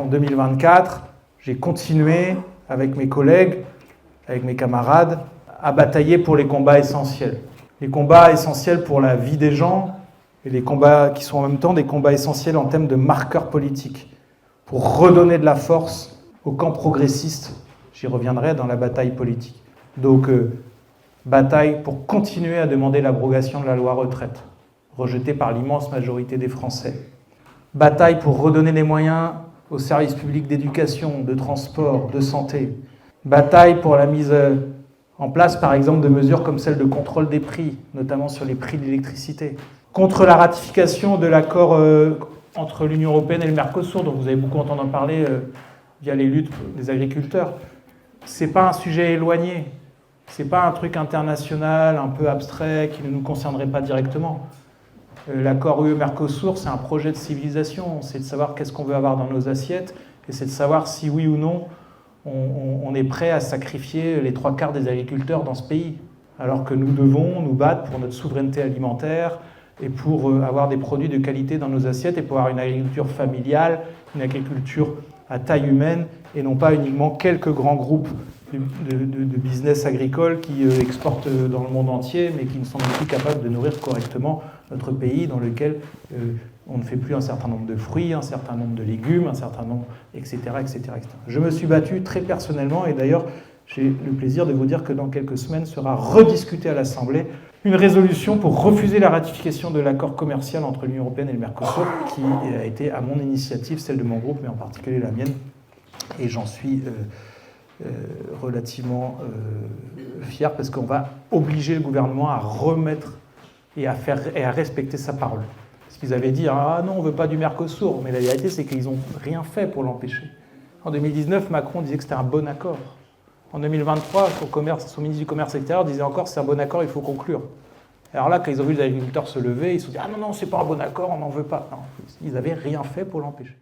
en 2024, j'ai continué avec mes collègues, avec mes camarades, à batailler pour les combats essentiels. Les combats essentiels pour la vie des gens et les combats qui sont en même temps des combats essentiels en termes de marqueurs politiques, pour redonner de la force au camp progressiste. J'y reviendrai dans la bataille politique. Donc, bataille pour continuer à demander l'abrogation de la loi retraite, rejetée par l'immense majorité des Français. Bataille pour redonner des moyens aux services publics d'éducation, de transport, de santé. Bataille pour la mise en place, par exemple, de mesures comme celle de contrôle des prix, notamment sur les prix de l'électricité. Contre la ratification de l'accord entre l'Union européenne et le Mercosur, dont vous avez beaucoup entendu parler via les luttes des agriculteurs. Ce n'est pas un sujet éloigné. Ce n'est pas un truc international, un peu abstrait, qui ne nous concernerait pas directement. L'accord UE-Mercosur, c'est un projet de civilisation. C'est de savoir qu'est-ce qu'on veut avoir dans nos assiettes, et c'est de savoir si oui ou non on est prêt à sacrifier les 3/4 des agriculteurs dans ce pays. Alors que nous devons nous battre pour notre souveraineté alimentaire et pour avoir des produits de qualité dans nos assiettes et pour avoir une agriculture familiale, une agriculture à taille humaine, et non pas uniquement quelques grands groupes de business agricole qui exportent dans le monde entier, mais qui ne sont plus capables de nourrir correctement notre pays, dans lequel on ne fait plus un certain nombre de fruits, un certain nombre de légumes, un certain nombre, etc., etc., etc. Je me suis battu très personnellement, et d'ailleurs, j'ai le plaisir de vous dire que dans quelques semaines sera rediscutée à l'Assemblée une résolution pour refuser la ratification de l'accord commercial entre l'Union européenne et le Mercosur, qui a été à mon initiative, celle de mon groupe, mais en particulier la mienne, et j'en suis relativement fier, parce qu'on va obliger le gouvernement à remettre et à respecter sa parole. Parce qu'ils avaient dit « Ah non, on ne veut pas du Mercosur », mais la vérité, c'est qu'ils n'ont rien fait pour l'empêcher. En 2019, Macron disait que c'était un bon accord. En 2023, son ministre du Commerce extérieur disait encore « c'est un bon accord, il faut conclure ». Alors là, quand ils ont vu les agriculteurs se lever, ils se sont dit « Ah non, non, c'est pas un bon accord, on n'en veut pas ». Non, ils n'avaient rien fait pour l'empêcher.